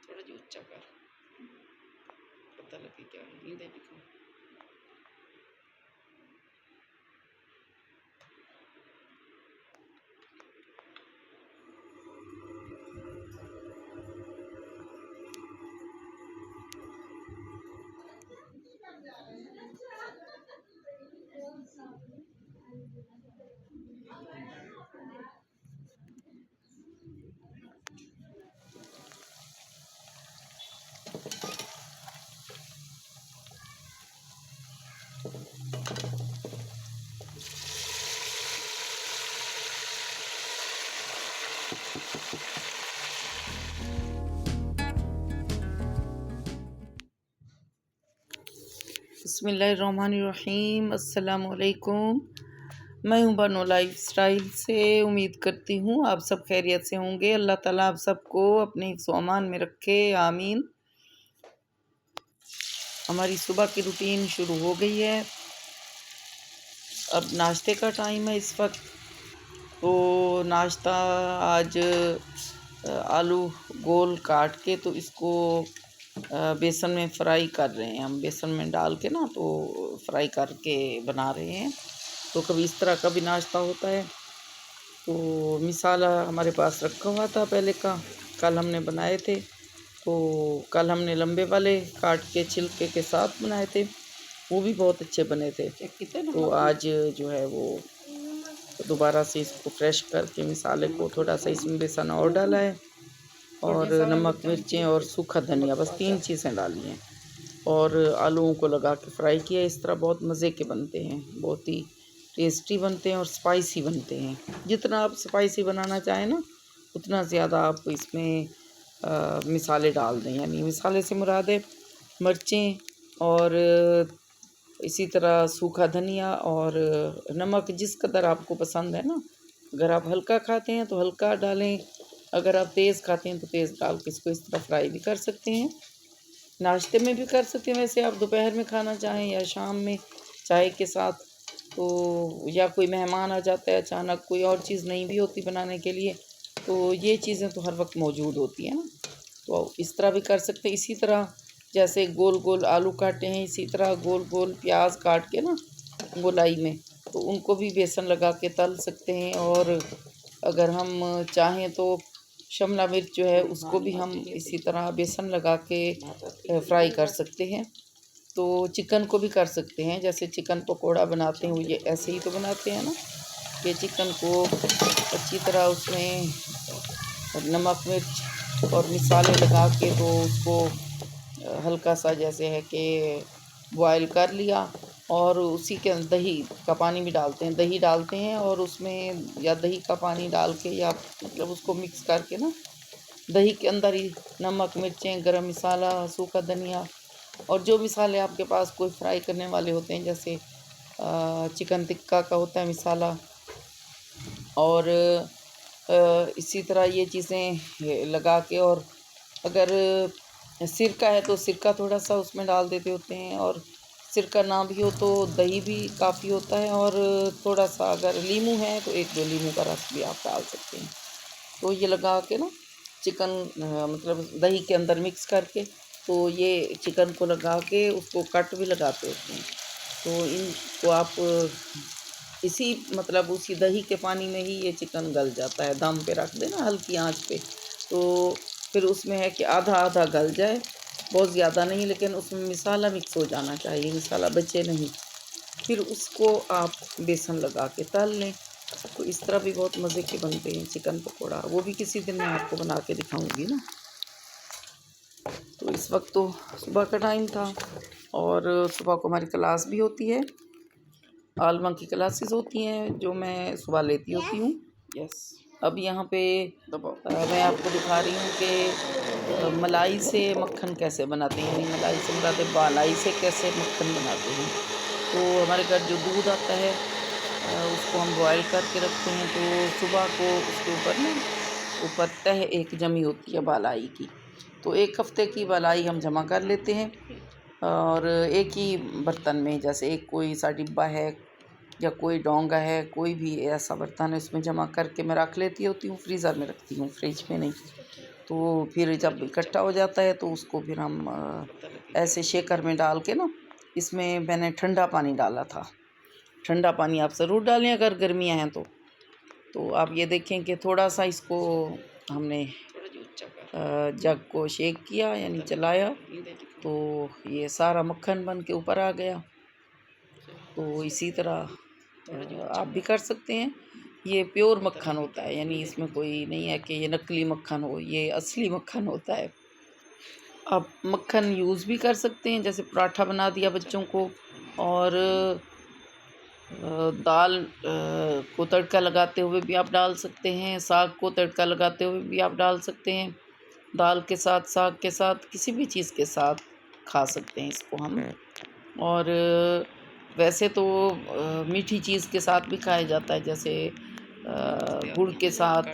थोड़ा जो ऊंचा कर, पता लगे क्या नींद है दिखा। बिस्मिल्लाहिर्रहमानिर्रहीम, अस्सलामुअलैकुम। मैं हूँ बानो लाइफ स्टाइल से। उम्मीद करती हूँ आप सब खैरियत से होंगे। अल्लाह ताला आप सबको अपने हिफ्ज़ व अमान में रखे, आमीन। हमारी सुबह की रूटीन शुरू हो गई है। अब नाश्ते का टाइम है इस वक्त। तो नाश्ता आज आलू गोल काट के तो इसको बेसन में फ्राई कर रहे हैं हम। बेसन में डाल के ना तो फ्राई करके बना रहे हैं। तो कभी इस तरह का भी नाश्ता होता है। तो मिसाला हमारे पास रखा हुआ था पहले का, कल हमने बनाए थे। तो कल हमने लंबे वाले काट के छिलके के साथ बनाए थे, वो भी बहुत अच्छे बने थे। तो आज जो है वो दोबारा से इसको फ्रेश करके मिसाले को थोड़ा सा इसमें बेसन और डाला है, और नमक मिर्चें और सूखा धनिया, बस 3 चीज़ें डाली हैं। और आलूओं को लगा के फ्राई किया। इस तरह बहुत मज़े के बनते हैं, बहुत ही टेस्टी बनते हैं और स्पाइसी बनते हैं। जितना आप स्पाइसी बनाना चाहें ना, उतना ज़्यादा आप इसमें मिसाले डाल दें। यानी मिसाले से मुराद है मिर्चें और इसी तरह सूखा धनिया और नमक जिस कदर आपको पसंद है ना। अगर आप हल्का खाते हैं तो हल्का डालें, अगर आप तेज़ खाते हैं तो तेज़ डाल के इसको इस तरह फ्राई भी कर सकते हैं। नाश्ते में भी कर सकते हैं वैसे, आप दोपहर में खाना चाहें या शाम में चाय के साथ, तो या कोई मेहमान आ जाता है अचानक, कोई और चीज़ नहीं भी होती बनाने के लिए, तो ये चीज़ें तो हर वक्त मौजूद होती हैं ना। तो इस तरह भी कर सकते हैं। इसी तरह जैसे गोल गोल आलू काटे हैं, इसी तरह गोल गोल प्याज काट के ना गोलाई में, तो उनको भी बेसन लगा के तल सकते हैं। और अगर हम चाहें तो शिमला मिर्च जो है उसको भी हम इसी तरह बेसन लगा के फ्राई कर सकते हैं। तो चिकन को भी कर सकते हैं, जैसे चिकन पकोड़ा बनाते हैं, ये ऐसे ही तो बनाते हैं ना। ये चिकन को अच्छी तरह उसमें नमक मिर्च और मिसाले लगा के तो उसको हल्का सा जैसे है कि बॉयल कर लिया, और उसी के दही का पानी भी डालते हैं, दही डालते हैं और उसमें या दही का पानी डाल के या मतलब उसको मिक्स करके ना दही के अंदर ही नमक मिर्चें गरम मसाला सूखा धनिया और जो मिसाले आपके पास कोई फ्राई करने वाले होते हैं, जैसे चिकन टिक्का का होता है मिसाला, और इसी तरह ये चीज़ें लगा के, और अगर सिरका है तो सिरका थोड़ा सा उसमें डाल देते होते हैं, और सिरका ना भी हो तो दही भी काफ़ी होता है, और थोड़ा सा अगर नींबू है तो 1-2 नींबू का रस भी आप डाल सकते हैं। तो ये लगा के ना चिकन मतलब दही के अंदर मिक्स करके, तो ये चिकन को लगा के उसको कट भी लगाते होते हैं। तो इनको आप इसी मतलब उसी दही के पानी में ही ये चिकन गल जाता है। दम पे रख देना हल्की आंच पे, तो फिर उसमें है कि आधा आधा गल जाए, बहुत ज़्यादा नहीं, लेकिन उसमें मिसाला मिक्स हो जाना चाहिए, मिसाला बचे नहीं। फिर उसको आप बेसन लगा के तल लें। तो इस तरह भी बहुत मज़े के बनते हैं चिकन पकोड़ा, वो भी किसी दिन मैं आपको बना के दिखाऊंगी ना। तो इस वक्त तो सुबह का टाइम था, और सुबह को हमारी क्लास भी होती है, आलमा की क्लासेस होती हैं जो मैं सुबह लेती होती हूँ। यस, अब यहाँ पे मैं आपको दिखा रही हूँ कि मलाई से मक्खन कैसे बनाते हैं, यानी मलाई से बनाते बालाई से कैसे मक्खन बनाते हैं। तो हमारे घर जो दूध आता है उसको हम बॉयल करके रखते हैं। तो सुबह को उसके ऊपर ना ऊपर तह एक जमी होती है बालाई की, तो 1 हफ़्ते की बालाई हम जमा कर लेते हैं, और एक ही बर्तन में, जैसे एक कोई सा डिब्बा है या कोई डोंगा है, कोई भी ऐसा बर्तन है, उसमें जमा करके मैं रख लेती होती हूँ। फ्रीज़र में रखती हूँ, फ्रिज में नहीं। तो फिर जब इकट्ठा हो जाता है तो उसको फिर हम ऐसे शेकर में डाल के ना, इसमें मैंने ठंडा पानी डाला था। ठंडा पानी आप ज़रूर डालें अगर गर्मियाँ हैं तो आप ये देखें कि थोड़ा सा इसको हमने जग को शेक किया यानी चलाया, तो ये सारा मक्खन बन के ऊपर आ गया। तो इसी तरह आप भी कर सकते हैं। ये प्योर मक्खन होता है, यानी इसमें कोई नहीं है कि ये नकली मक्खन हो, ये असली मक्खन होता है। आप मक्खन यूज़ भी कर सकते हैं, जैसे पराठा बना दिया बच्चों को, और दाल को तड़का लगाते हुए भी आप डाल सकते हैं, साग को तड़का लगाते हुए भी आप डाल सकते हैं, दाल के साथ, साग के साथ, किसी भी चीज़ के साथ खा सकते हैं इसको हम। और वैसे तो मीठी चीज़ के साथ भी खाया जाता है, जैसे गुड़ के साथ,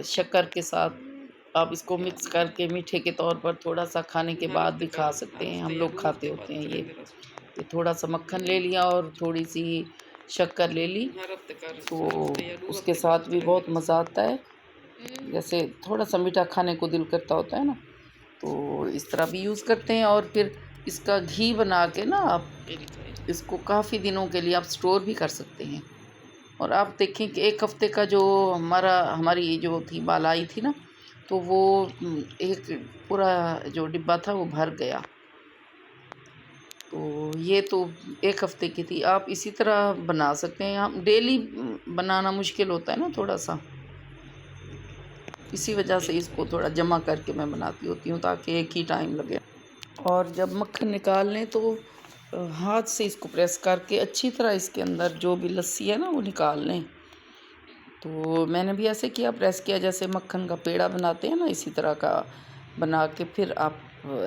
शक्कर के साथ आप इसको मिक्स करके मीठे के तौर पर थोड़ा सा खाने के बाद भी खा सकते हैं। हम लोग खाते होते हैं ये थोड़ा सा मक्खन ले लिया और थोड़ी सी शक्कर ले ली, तो उसके साथ भी बहुत मज़ा आता है। जैसे थोड़ा सा मीठा खाने को दिल करता होता है ना, तो इस तरह भी यूज़ करते हैं। और फिर इसका घी बना के ना आप इसको काफ़ी दिनों के लिए आप स्टोर भी कर सकते हैं। और आप देखें कि 1 हफ़्ते का जो हमारी जो थी बालाई थी ना, तो वो एक पूरा जो डिब्बा था वो भर गया। तो ये तो 1 हफ़्ते की थी। आप इसी तरह बना सकते हैं। आप डेली बनाना मुश्किल होता है ना थोड़ा सा, इसी वजह से इसको थोड़ा जमा करके मैं बनाती होती हूँ ताकि एक ही टाइम लगे। और जब मक्खन निकाल लें तो हाथ से इसको प्रेस करके अच्छी तरह इसके अंदर जो भी लस्सी है ना वो निकाल लें। तो मैंने भी ऐसे किया, प्रेस किया, जैसे मक्खन का पेड़ा बनाते हैं ना, इसी तरह का बना के फिर आप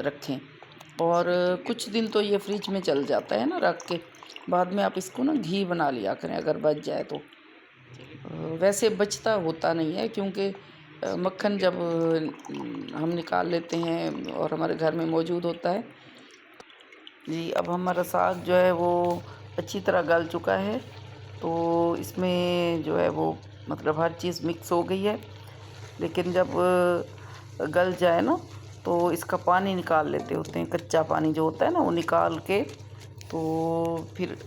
रखें। और कुछ दिन तो ये फ्रिज में चल जाता है ना रख के, बाद में आप इसको ना घी बना लिया करें अगर बच जाए तो। वैसे बचता होता नहीं है, क्योंकि मक्खन जब हम निकाल लेते हैं और हमारे घर में मौजूद होता है। जी, अब हमारा साग जो है वो अच्छी तरह गल चुका है, तो इसमें जो है वो मतलब हर चीज़ मिक्स हो गई है। लेकिन जब गल जाए ना, तो इसका पानी निकाल लेते होते हैं, कच्चा पानी जो होता है ना वो निकाल के, तो फिर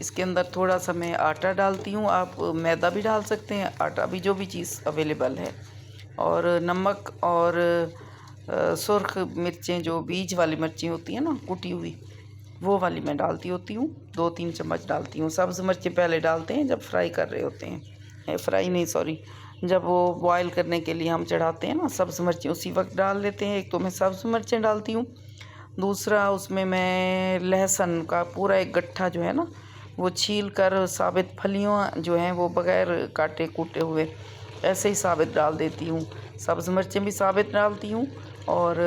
इसके अंदर थोड़ा सा मैं आटा डालती हूँ। आप मैदा भी डाल सकते हैं, आटा भी, जो भी चीज़ अवेलेबल है। और नमक और सुर्ख मिर्चें, जो बीज वाली मिर्चें होती हैं ना कुटी हुई, वो वाली मैं डालती होती हूँ, 2-3 चम्मच डालती हूँ। सब्ज़ मिर्चें पहले डालते हैं जब फ्राई कर रहे होते हैं, फ्राई नहीं सॉरी, जब वो बॉयल करने के लिए हम चढ़ाते हैं ना, सब्ज़ मिर्चें उसी वक्त डाल लेते हैं। एक तो मैं सब्ज़ मिर्चें डालती हूँ, दूसरा उसमें मैं लहसुन का पूरा एक गट्ठा जो है ना वो छील कर, साबित फलियाँ जो हैं वो बग़ैर काटे कूटे हुए ऐसे ही साबित डाल देती हूँ। सब्ज़ मिर्चें भी साबित डालती हूँ और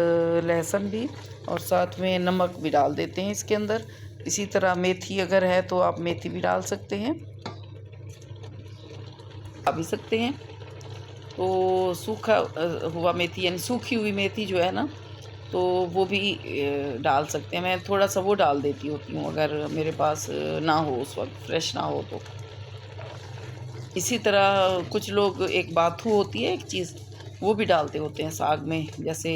लहसुन भी, और साथ में नमक भी डाल देते हैं इसके अंदर। इसी तरह मेथी अगर है तो आप मेथी भी डाल सकते हैं, भी सकते हैं। तो सूखा हुआ मेथी यानी सूखी हुई मेथी जो है ना, तो वो भी डाल सकते हैं। मैं थोड़ा सा वो डाल देती होती हूँ अगर मेरे पास ना हो, उस वक्त फ्रेश ना हो तो। इसी तरह कुछ लोग, एक बाथू होती है एक चीज़, वो भी डालते होते हैं साग में। जैसे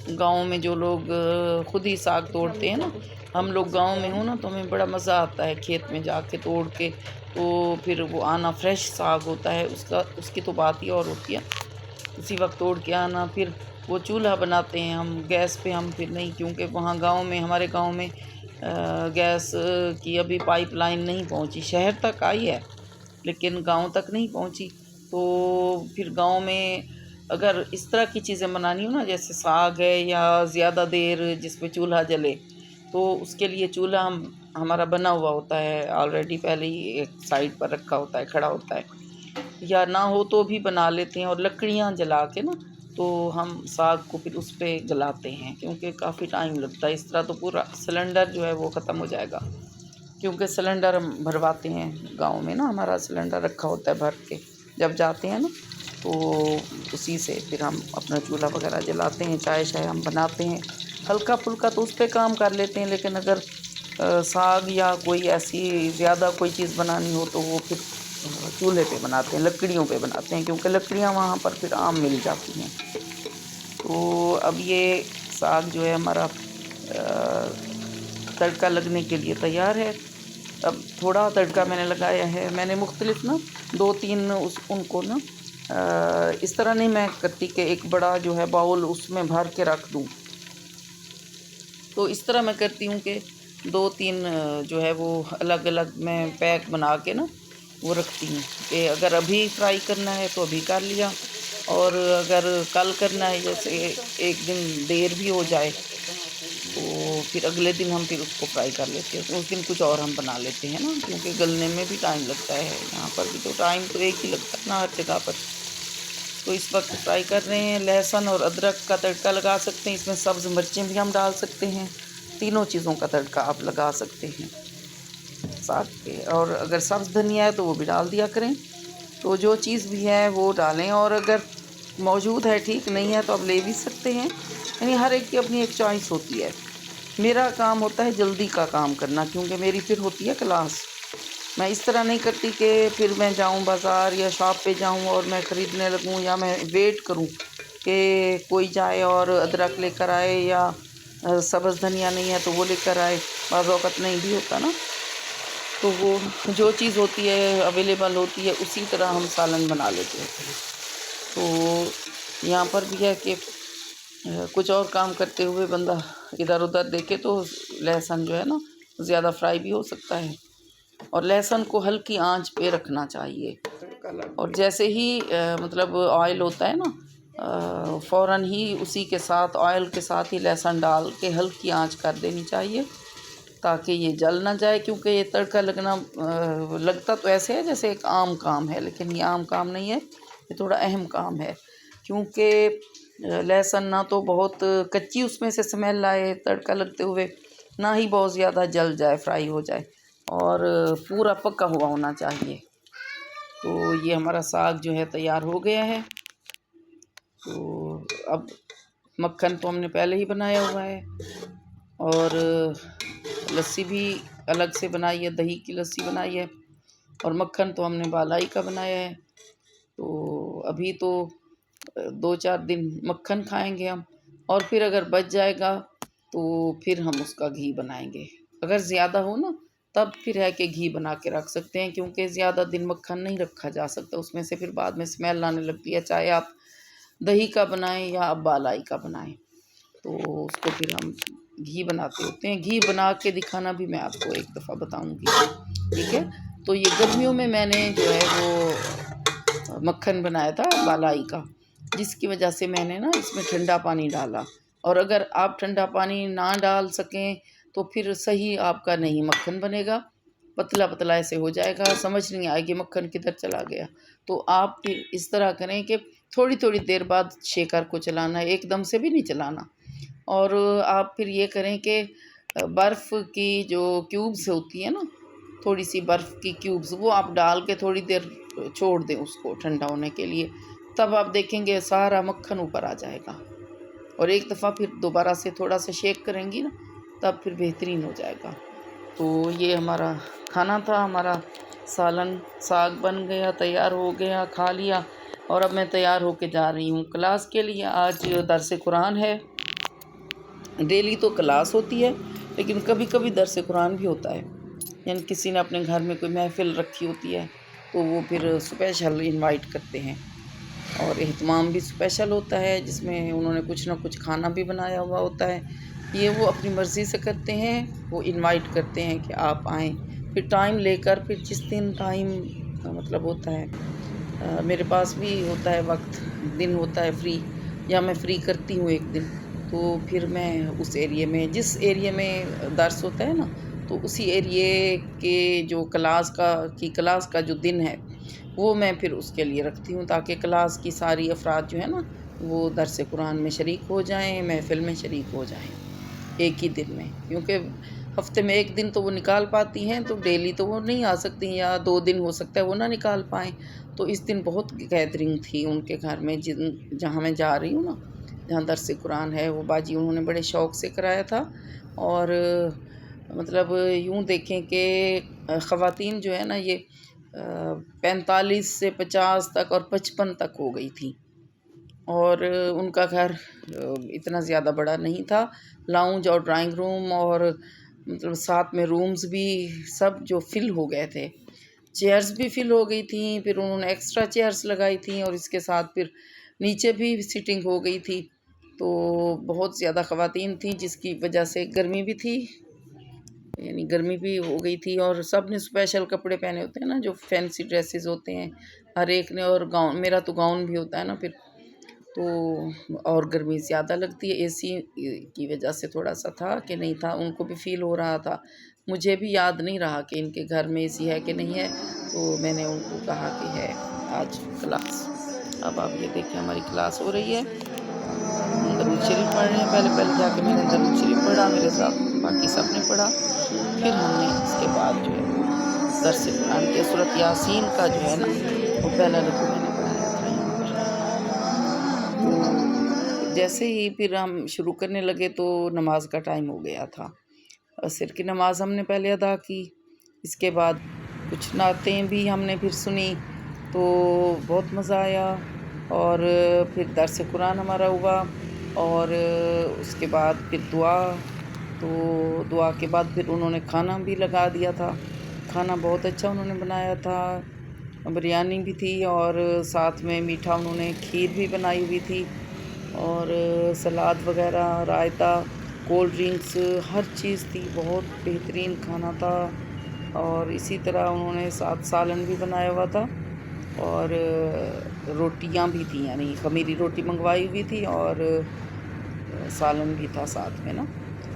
गाँव में जो लोग खुद ही साग तोड़ते हैं ना, हम लोग गाँव में हो ना, तो हमें बड़ा मज़ा आता है खेत में जाके तोड़ के, तो फिर वो आना, फ्रेश साग होता है उसकी तो बात ही और होती है। उसी वक्त तोड़ के आना, फिर वो चूल्हा बनाते हैं हम, गैस पे हम फिर नहीं, क्योंकि वहाँ गाँव में, हमारे गाँव में गैस की अभी पाइपलाइन नहीं पहुँची। शहर तक आई है लेकिन गांव तक नहीं पहुंची। तो फिर गांव में अगर इस तरह की चीज़ें बनानी हो ना, जैसे साग है या ज़्यादा देर जिसमें चूल्हा जले, तो उसके लिए चूल्हा हमारा बना हुआ होता है ऑलरेडी, पहले ही एक साइड पर रखा होता है, खड़ा होता है। या ना हो तो भी बना लेते हैं, और लकड़ियाँ जला के ना, तो हम साग को फिर उस पर जलाते हैं, क्योंकि काफ़ी टाइम लगता है। इस तरह तो पूरा सिलेंडर जो है वो ख़त्म हो जाएगा, क्योंकि सिलेंडर हम भरवाते हैं गांव में ना, हमारा सिलेंडर रखा होता है भर के, जब जाते हैं ना तो उसी से फिर हम अपना चूल्हा वगैरह जलाते हैं, चाय शाय हम बनाते हैं। हल्का फुल्का तो उस पर काम कर लेते हैं, लेकिन अगर साग या कोई ऐसी ज़्यादा कोई चीज़ बनानी हो तो वो फिर चूल्हे पे बनाते हैं, लकड़ियों पे बनाते हैं, क्योंकि लकड़ियाँ वहाँ पर फिर आम मिल जाती हैं। तो अब ये साग जो है हमारा तड़का लगने के लिए तैयार है। अब थोड़ा तड़का मैंने लगाया है, मैंने मुख्तलिफ ना 2-3 उनको ना इस तरह नहीं मैं करती कि एक बड़ा जो है बाउल उसमें भर के रख दूँ। तो इस तरह मैं करती हूँ कि 2-3 जो है वो अलग अलग मैं पैक बना के ना वो रखती हूँ कि अगर अभी फ्राई करना है तो अभी कर लिया, और अगर कल करना है, जैसे एक दिन देर भी हो जाए तो फिर अगले दिन हम फिर उसको फ्राई कर लेते हैं। तो उस दिन कुछ और हम बना लेते हैं ना, क्योंकि गलने में भी टाइम लगता है। यहाँ पर भी तो टाइम तो एक ही लगता है ना हर जगह पर। तो इस वक्त फ्राई कर रहे हैं। लहसुन और अदरक का तड़का लगा सकते हैं, इसमें सब्ज़ मिर्चें भी हम डाल सकते हैं। तीनों चीज़ों का तड़का आप लगा सकते हैं साग पे, और अगर सब्ज़ धनिया है तो वो भी डाल दिया करें। तो जो चीज़ भी है वो डालें, और अगर मौजूद है, ठीक नहीं है तो आप ले भी सकते हैं। यानी हर एक की अपनी एक चॉइस होती है। मेरा काम होता है जल्दी का काम करना, क्योंकि मेरी फिर होती है क्लास। मैं इस तरह नहीं करती कि फिर मैं जाऊं बाज़ार या शॉप पे जाऊं और मैं ख़रीदने लगूं, या मैं वेट करूं कि कोई जाए और अदरक लेकर आए, या सब्ज़ धनिया नहीं है तो वो लेकर आए। बाज़ वक़्त नहीं भी होता ना, तो वो जो चीज़ होती है अवेलेबल होती है उसी तरह हम सालन बना लेते हैं। तो यहाँ पर भी है कि कुछ और काम करते हुए बंदा इधर उधर देखे तो लहसुन जो है ना ज़्यादा फ्राई भी हो सकता है, और लहसुन को हल्की आंच पे रखना चाहिए। और जैसे ही मतलब ऑयल होता है ना, फ़ौरन ही उसी के साथ ऑयल के साथ ही लहसुन डाल के हल्की आंच कर देनी चाहिए, ताकि ये जल ना जाए। क्योंकि ये तड़का लगना लगता तो ऐसे है जैसे एक आम काम है, लेकिन ये आम काम नहीं है, ये थोड़ा अहम काम है। क्योंकि लहसुन ना तो बहुत कच्ची उसमें से स्मेल आए तड़का लगते हुए, ना ही बहुत ज़्यादा जल जाए, फ्राई हो जाए, और पूरा पका हुआ होना चाहिए। तो ये हमारा साग जो है तैयार हो गया है। तो अब मक्खन तो हमने पहले ही बनाया हुआ है, और लस्सी भी अलग से बनाई है, दही की लस्सी बनाई है, और मक्खन तो हमने बालाई का बनाया है। तो अभी तो 2-4 दिन मक्खन खाएंगे हम, और फिर अगर बच जाएगा तो फिर हम उसका घी बनाएंगे। अगर ज़्यादा हो ना तब फिर है कि घी बना के रख सकते हैं, क्योंकि ज़्यादा दिन मक्खन नहीं रखा जा सकता, उसमें से फिर बाद में स्मेल आने लगती है, चाहे आप दही का बनाएं या आप बालाई का बनाएं। तो उसको फिर हम घी बनाते होते हैं। घी बना के दिखाना भी मैं आपको एक दफ़ा बताऊंगी, ठीक है। तो ये गर्मियों में मैंने जो है वो मक्खन बनाया था बालाई का, जिसकी वजह से मैंने ना इसमें ठंडा पानी डाला। और अगर आप ठंडा पानी ना डाल सकें तो फिर सही आपका नहीं मक्खन बनेगा, पतला पतला ऐसे हो जाएगा, समझ नहीं आएगी मक्खन किधर चला गया। तो आप फिर इस तरह करें कि थोड़ी थोड़ी देर बाद शेकर को चलाना है, एकदम से भी नहीं चलाना। और आप फिर ये करें कि बर्फ़ की जो क्यूब्स होती है ना, थोड़ी सी बर्फ़ की क्यूब्स वो आप डाल के थोड़ी देर छोड़ दें उसको ठंडा होने के लिए। तब आप देखेंगे सारा मक्खन ऊपर आ जाएगा, और एक दफ़ा फिर दोबारा से थोड़ा सा शेक करेंगी ना तब फिर बेहतरीन हो जाएगा। तो ये हमारा खाना था, हमारा सालन साग बन गया, तैयार हो गया, खा लिया। और अब मैं तैयार होके जा रही हूँ क्लास के लिए। आज दर्स कुरान है। डेली तो क्लास होती है, लेकिन कभी कभी दर्स कुरान भी होता है। यानी किसी ने अपने घर में कोई महफ़िल रखी होती है तो वो फिर स्पेशल इनवाइट करते हैं, और एहतमाम भी स्पेशल होता है, जिसमें उन्होंने कुछ ना कुछ खाना भी बनाया हुआ होता है। ये वो अपनी मर्ज़ी से करते हैं, वो इनवाइट करते हैं कि आप आएँ। फिर टाइम लेकर, फिर जिस दिन टाइम मतलब होता है, मेरे पास भी होता है वक्त, दिन होता है फ्री, या मैं फ्री करती हूँ एक दिन, तो फिर मैं उस एरिए में, जिस एरिए में दर्स होता है ना, तो उसी एरिए के जो क्लास का जो दिन है वो मैं फिर उसके लिए रखती हूँ, ताकि क्लास की सारी अफराद जो है ना वो दर्स कुरान में शरीक हो जाएँ, महफ़िल में शरीक हो जाएँ एक ही दिन में। क्योंकि हफ्ते में एक दिन तो वो निकाल पाती हैं, तो डेली तो वो नहीं आ सकती, या 2 दिन हो सकता है वो ना निकाल पाएँ। तो इस दिन बहुत गैदरिंग थी उनके घर में, जहाँ मैं जा रही हूँ ना, जहाँ दर्स कुरान है, वो बाजी उन्होंने बड़े शौक़ से कराया था। और मतलब यूँ देखें कि ख़वातीन जो है ना ये 45 से 50 तक और 55 तक हो गई थी, और उनका घर इतना ज़्यादा बड़ा नहीं था। लाउंज और ड्राइंग रूम और मतलब साथ में रूम्स भी सब जो फिल हो गए थे, चेयर्स भी फिल हो गई थी। फिर उन्होंने एक्स्ट्रा चेयर्स लगाई थी और इसके साथ फिर नीचे भी सीटिंग हो गई थी। तो बहुत ज़्यादा ख़वातीन थी, जिसकी वजह से गर्मी भी थी, यानी गर्मी भी हो गई थी। और सब ने स्पेशल कपड़े पहने होते हैं ना, जो फैंसी ड्रेसेस होते हैं हर एक ने। और गाउन, मेरा तो गाउन भी होता है ना फिर, तो और गर्मी ज़्यादा लगती है। एसी की वजह से थोड़ा सा था कि नहीं था, उनको भी फील हो रहा था। मुझे भी याद नहीं रहा कि इनके घर में एसी है कि नहीं है, तो मैंने उनको कहा कि है आज क्लास। अब आप ये देखिए हमारी क्लास हो रही है, दरूद शरीफ पढ़ रहे हैं। पहले पहले जाके मैंने दरूद शरीफ पढ़ा, मेरे साथ बाकी सब ने पढ़ा। फिर हमने इसके बाद जो है वो दर्स कुरान के सूरत यासीन का जो है ना वो पहला रुकू मैंने पढ़ाया था यहाँ पर। तो जैसे ही फिर हम शुरू करने लगे तो नमाज का टाइम हो गया था। असर की नमाज हमने पहले अदा की, इसके बाद कुछ नातें भी हमने फिर सुनी, तो बहुत मज़ा आया। और फिर दर्स कुरान हमारा हुआ और उसके बाद फिर दुआ। तो दुआ के बाद फिर उन्होंने खाना भी लगा दिया था। खाना बहुत अच्छा उन्होंने बनाया था, बिरयानी भी थी और साथ में मीठा उन्होंने खीर भी बनाई हुई थी और सलाद वगैरह, रायता, कोल्ड ड्रिंक्स, हर चीज़ थी। बहुत बेहतरीन खाना था। और इसी तरह उन्होंने साथ सालन भी बनाया हुआ था और रोटियां भी थी, यानी खमीरी रोटी मंगवाई हुई थी और सालन भी था साथ में ना।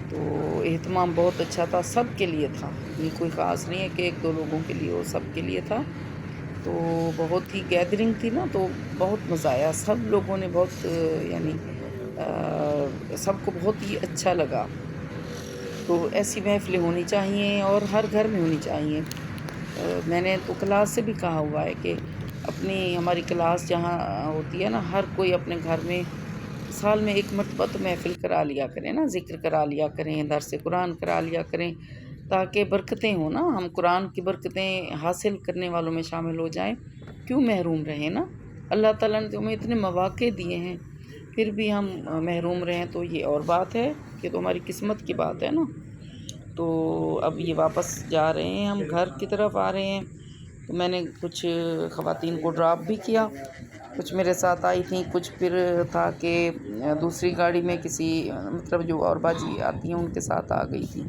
तो एहतमाम बहुत अच्छा था, सब के लिए था, ये कोई ख़ास नहीं है कि एक दो लोगों के लिए हो, सब के लिए था। तो बहुत ही गैदरिंग थी ना, तो बहुत मज़ा आया। सब लोगों ने बहुत यानी सबको बहुत ही अच्छा लगा। तो ऐसी महफ़िलें होनी चाहिए और हर घर में होनी चाहिए। मैंने तो क्लास से भी कहा हुआ है कि अपनी हमारी क्लास जहाँ होती है ना, हर कोई अपने घर में साल में एक मरतबा तो महफ़िल करा लिया करें ना, ज़िक्र करा लिया करें, दर्स कुरान करा लिया करें, ताकि बरकतें हों ना, हम कुरान की बरकतें हासिल करने वालों में शामिल हो जाएं। क्यों महरूम रहें ना, अल्लाह ताला ने तो हमें इतने मौक़े दिए हैं, फिर भी हम महरूम रहें, तो ये और बात है, ये तो हमारी किस्मत की बात है ना। तो अब ये वापस जा रहे हैं, हम घर की तरफ आ रहे हैं। तो मैंने कुछ ख़वातीन को ड्रॉप भी किया, कुछ मेरे साथ आई थी, कुछ फिर था कि दूसरी गाड़ी में किसी मतलब जो और बाजी आती हैं उनके साथ आ गई थी।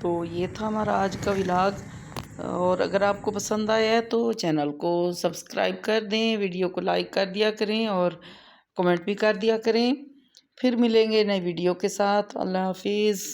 तो ये था हमारा आज का व्लॉग। और अगर आपको पसंद आया है तो चैनल को सब्सक्राइब कर दें, वीडियो को लाइक कर दिया करें और कमेंट भी कर दिया करें। फिर मिलेंगे नई वीडियो के साथ। अल्लाह हाफिज़।